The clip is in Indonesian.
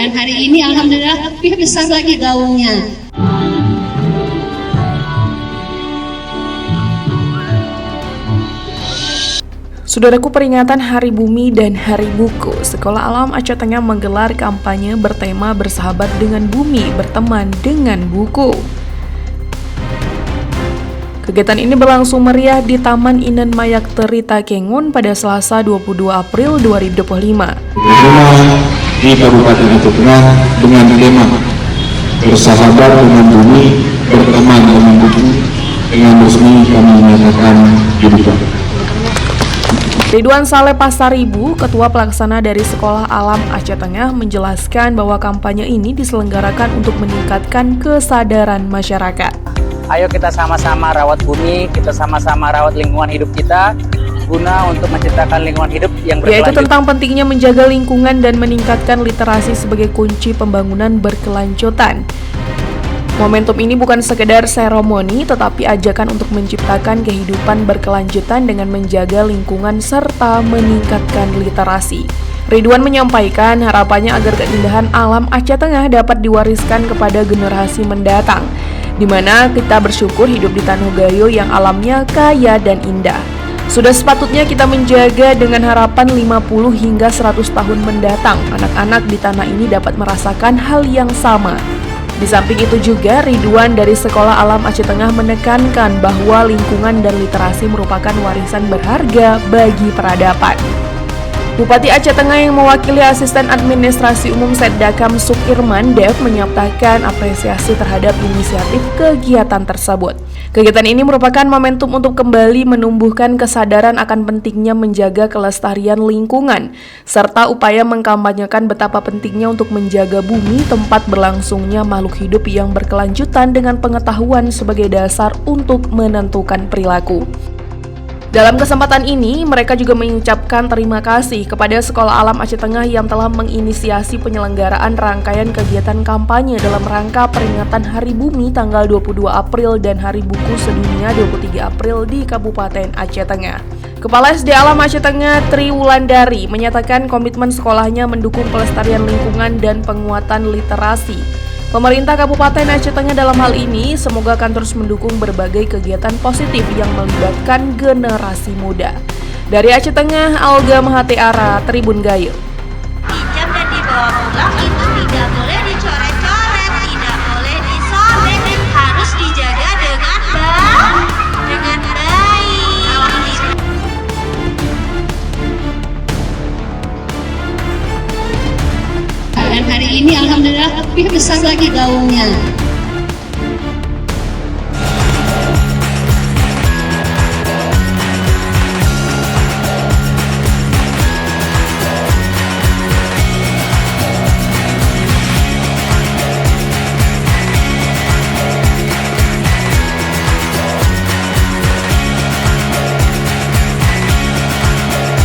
Dan hari ini alhamdulillah lebih besar lagi gaungnya. Saudaraku, peringatan Hari Bumi dan Hari Buku, Sekolah Alam Aceh Tengah menggelar kampanye bertema bersahabat dengan bumi, berteman dengan buku. Kegiatan ini berlangsung meriah di Taman Inen Mayak Teri Takengon pada Selasa 22 April 2025. Di Kabupaten Aceh Tengah dengan tema bersahabat dengan bumi, berteman dengan buku, dengan resmi kami menyatakan dibuka. Ridwan Saleh Pasaribu, Ketua Pelaksana dari Sekolah Alam Aceh Tengah, menjelaskan bahwa kampanye ini diselenggarakan untuk meningkatkan kesadaran masyarakat. Ayo kita sama-sama rawat bumi, kita sama-sama rawat lingkungan hidup kita, guna untuk menciptakan lingkungan hidup yang berkelanjutan. Yaitu tentang pentingnya menjaga lingkungan dan meningkatkan literasi sebagai kunci pembangunan berkelanjutan. Momentum ini bukan sekedar seremoni, tetapi ajakan untuk menciptakan kehidupan berkelanjutan dengan menjaga lingkungan serta meningkatkan literasi. Ridwan menyampaikan harapannya agar keindahan alam Aceh Tengah dapat diwariskan kepada generasi mendatang, di mana kita bersyukur hidup di Tanah Gayo yang alamnya kaya dan indah. Sudah sepatutnya kita menjaga dengan harapan 50 hingga 100 tahun mendatang, anak-anak di tanah ini dapat merasakan hal yang sama. Di samping itu juga, Ridwan dari Sekolah Alam Aceh Tengah menekankan bahwa lingkungan dan literasi merupakan warisan berharga bagi peradaban. Bupati Aceh Tengah yang mewakili Asisten Administrasi Umum Setdakam Sukirman Dev menyatakan apresiasi terhadap inisiatif kegiatan tersebut. Kegiatan ini merupakan momentum untuk kembali menumbuhkan kesadaran akan pentingnya menjaga kelestarian lingkungan, serta upaya mengkampanyekan betapa pentingnya untuk menjaga bumi tempat berlangsungnya makhluk hidup yang berkelanjutan dengan pengetahuan sebagai dasar untuk menentukan perilaku. Dalam kesempatan ini, mereka juga mengucapkan terima kasih kepada Sekolah Alam Aceh Tengah yang telah menginisiasi penyelenggaraan rangkaian kegiatan kampanye dalam rangka peringatan Hari Bumi tanggal 22 April dan Hari Buku Sedunia 23 April di Kabupaten Aceh Tengah. Kepala SD Alam Aceh Tengah Tri Wulandari menyatakan komitmen sekolahnya mendukung pelestarian lingkungan dan penguatan literasi. Pemerintah Kabupaten Aceh Tengah dalam hal ini semoga akan terus mendukung berbagai kegiatan positif yang melibatkan generasi muda. Dari Aceh Tengah, Alga Mahatiara, Tribun Gayo. Pinjam dan dibawa pulang itu tidak boleh dicoret-coret, tidak boleh disobek, harus dijaga dengan baik. Dan hari ini alhamdulillah lebih besar lagi gaungnya.